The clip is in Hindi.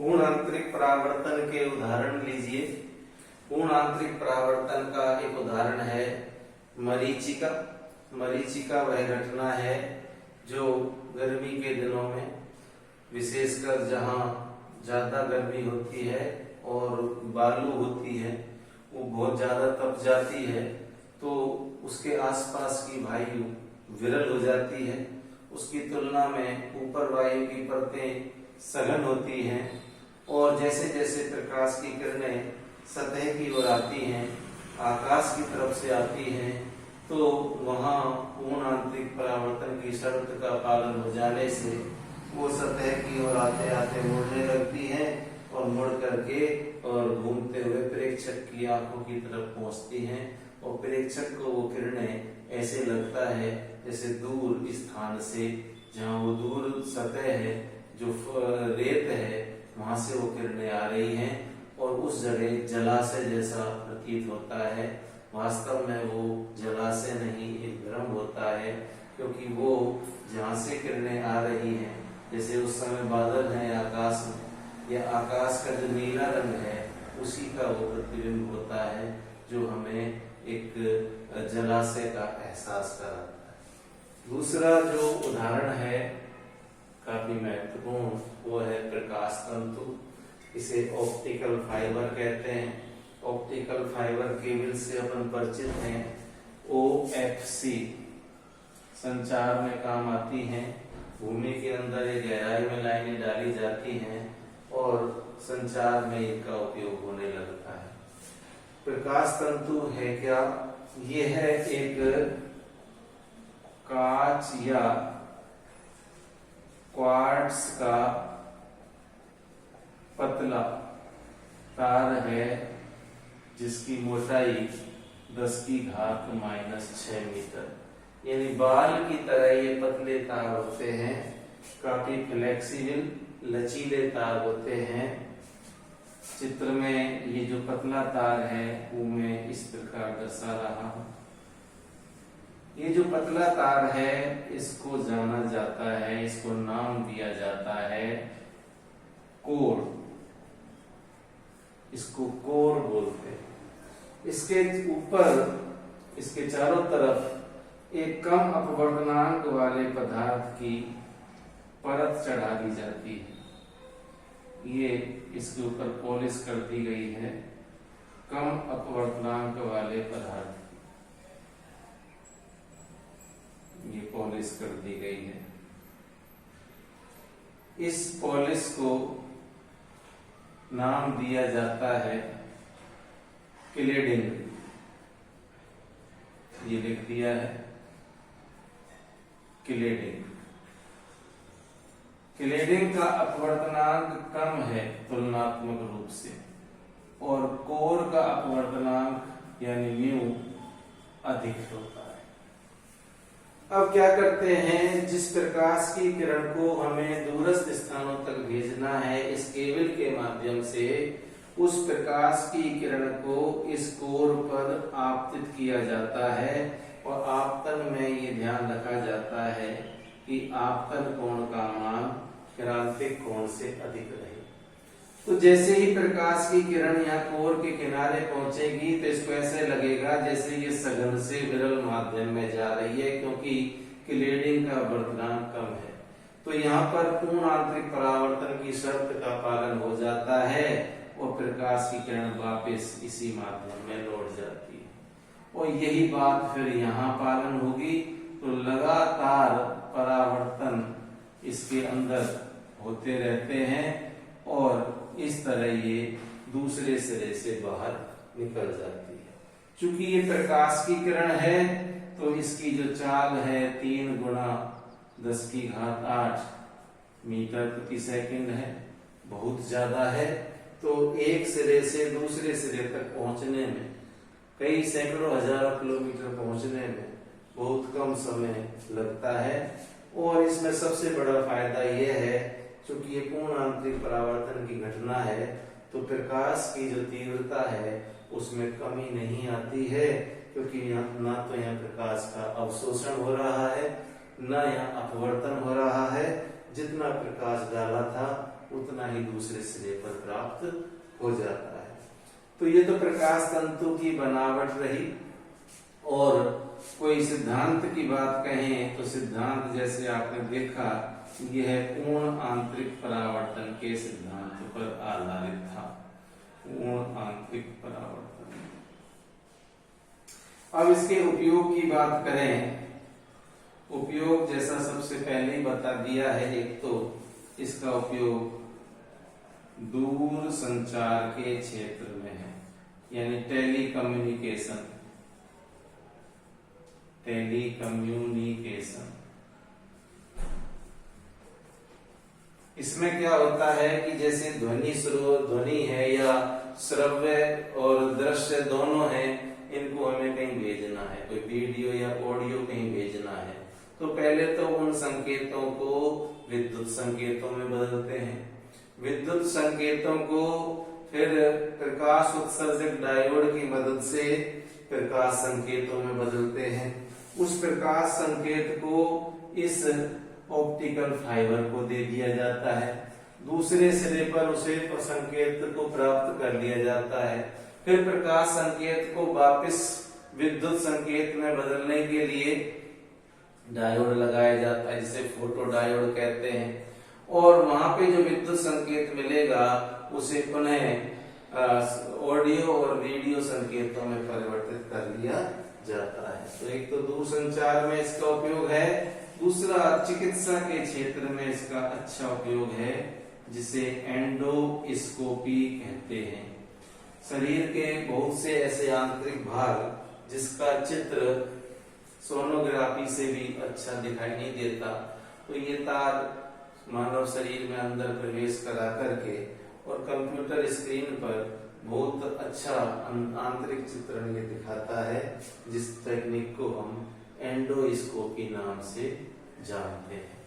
पूर्ण आंतरिक परावर्तन के उदाहरण लीजिए। पूर्ण आंतरिक परावर्तन का एक उदाहरण है मरीचिका। मरीचिका वह घटना है जो गर्मी के दिनों में, विशेषकर जहाँ ज्यादा गर्मी होती है और बालू होती है, वो बहुत ज्यादा तप जाती है, तो उसके आसपास की वायु विरल हो जाती है। उसकी तुलना में ऊपर वायु की परतें सघन होती हैं और जैसे जैसे प्रकाश की किरणें सतह की ओर आती हैं, आकाश की तरफ से आती हैं, तो वहाँ पूर्ण आंतरिक परावर्तन की शर्त का पालन हो जाने से वो सतह की ओर आते आते मुड़ने लगती हैं और मुड़ करके और घूमते हुए प्रेक्षक की आंखों की तरफ पहुंचती हैं और प्रेक्षक को वो किरणें ऐसे लगता है जैसे दूर स्थान से, जहाँ वो दूर सतह है, जो रेत है, वहां से वो किरणें आ रही हैं और उस जगह जलाशय जैसा प्रतीत होता है। वास्तव में वो जलाशय नहीं, एक भ्रम होता है, क्योंकि वो जहाँ से किरणें आ रही हैं, जैसे उस समय बादल है आकाश में, या आकाश का जो नीला रंग है उसी का वो प्रतिबिंब होता है, जो हमें एक जलाशय का एहसास कराता है। दूसरा जो उदाहरण है काफी महत्वपूर्ण, वो है प्रकाश तंतु। इसे ऑप्टिकल फाइबर कहते हैं। ऑप्टिकल फाइबर केबल से अपन परिचित हैं। OFC संचार में काम आती हैं। भूमि के अंदर एक गहराई में लाइनें डाली जाती हैं और संचार में इनका उपयोग होने लगता है। प्रकाश तंतु है क्या? ये है एक कांच या क्वार्ट्ज का पतला तार है जिसकी मोटाई 10⁻⁻⁶ मीटर, यानी बाल की तरह ये पतले तार होते हैं, काफी फ्लेक्सिबल लचीले तार होते हैं। चित्र में ये जो पतला तार है वो मैं इस प्रकार दर्शा रहा हूं। ये जो पतला तार है इसको जाना जाता है, इसको नाम दिया जाता है कोर। इसको कोर बोलते हैं। इसके ऊपर, इसके चारों तरफ एक कम अपवर्तनांक वाले पदार्थ की परत चढ़ा दी जाती है। ये इसके ऊपर पॉलिश कर दी गई है, कम अपवर्तनांक वाले पदार्थ की ये पॉलिश कर दी गई है। इस पॉलिश को नाम दिया जाता है क्लेडिंग। ये लिख दिया है क्लेडिंग। क्लेडिंग का अपवर्तनांक कम है तुलनात्मक रूप से, और कोर का अपवर्तनांक यानी म्यू अधिक होता है। अब क्या करते हैं, जिस प्रकाश की किरण को हमें दूरस्थ स्थानों तक भेजना है इस केबल के माध्यम से, उस प्रकाश की किरण को इस कोर पर आपतित किया जाता है और आपतन में ये ध्यान रखा जाता है कि आपतन कोण का मान क्रांतिक कोण से अधिक रहे। तो जैसे ही प्रकाश की किरण यहाँ कोर के किनारे पहुंचेगी तो इसको ऐसे लगेगा जैसे ये सघन से विरल माध्यम में जा रही है, क्योंकि क्लेडिंग का अपवर्तनांक कम है। तो यहाँ पर पूर्ण आंतरिक परावर्तन की शर्त का पालन हो जाता है और प्रकाश की किरण वापस इसी माध्यम में लौट जाती है। और यही बात फिर यहाँ पालन होगी। तो लगातार परावर्तन इसके अंदर होते रहते हैं और इस तरह ये दूसरे सिरे से बाहर निकल जाती है। चूंकि ये प्रकाश की किरण है तो इसकी जो चाल है 3×10⁸ मीटर प्रति सेकंड है, बहुत ज्यादा है। तो एक सिरे से दूसरे सिरे तक पहुंचने में, कई सैकड़ों हजारों किलोमीटर पहुंचने में बहुत कम समय लगता है। और इसमें सबसे बड़ा फायदा यह है, चूंकि ये पूर्ण आंतरिक परावर्तन की घटना है, तो प्रकाश की जो तीव्रता है उसमें कमी नहीं आती है, क्योंकि ना तो यहाँ प्रकाश का अवशोषण हो रहा है, ना यहाँ अपवर्तन हो रहा है। जितना प्रकाश डाला था उतना ही दूसरे सिरे पर प्राप्त हो जाता है। तो ये तो प्रकाश तंतु की बनावट रही। और कोई सिद्धांत की बात कहें तो सिद्धांत जैसे आपने देखा यह पूर्ण आंतरिक परावर्तन के सिद्धांत पर आधारित था। पूर्ण आंतरिक परावर्तन। अब इसके उपयोग की बात करें, उपयोग जैसा सबसे पहले ही बता दिया है, एक तो इसका उपयोग दूर संचार के क्षेत्र में है, यानी टेलीकम्युनिकेशन। इसमें क्या होता है कि जैसे ध्वनि है या श्रव्य और दृश्य दोनों हैं, इनको हमें कहीं भेजना है, कोई वीडियो या ऑडियो कहीं भेजना है, तो पहले तो उन संकेतों को विद्युत संकेतों में बदलते हैं। विद्युत संकेतों को फिर प्रकाश उत्सर्जक डायोड की मदद से प्रकाश संकेतों में बदलते हैं। उस प्रकाश संकेत को इस ऑप्टिकल फाइबर को दे दिया जाता है, दूसरे सिरे पर उसे संकेत को प्राप्त कर लिया जाता है। फिर प्रकाश संकेत को वापस विद्युत संकेत में बदलने के लिए डायोड लगाया जाता है, जिसे फोटो डायोड कहते हैं, और वहां पे जो विद्युत संकेत मिलेगा उसे पुनः ऑडियो और वीडियो संकेतों में परिवर्तित कर लिया जाता है। तो एक तो दूरसंचार में इसका उपयोग है, दूसरा चिकित्सा के क्षेत्र में इसका अच्छा उपयोग है, जिसे एंडोस्कोपी कहते हैं। शरीर के बहुत से ऐसे आंतरिक भाग जिसका चित्र सोनोग्राफी से भी अच्छा दिखाई नहीं देता, तो ये तार मानव शरीर में अंदर प्रवेश करा करके और कंप्यूटर स्क्रीन पर बहुत अच्छा आंतरिक चित्रण ये दिखाता है, जिस टेक्निक को हम एंडोस्कोपी नाम से जानते हैं।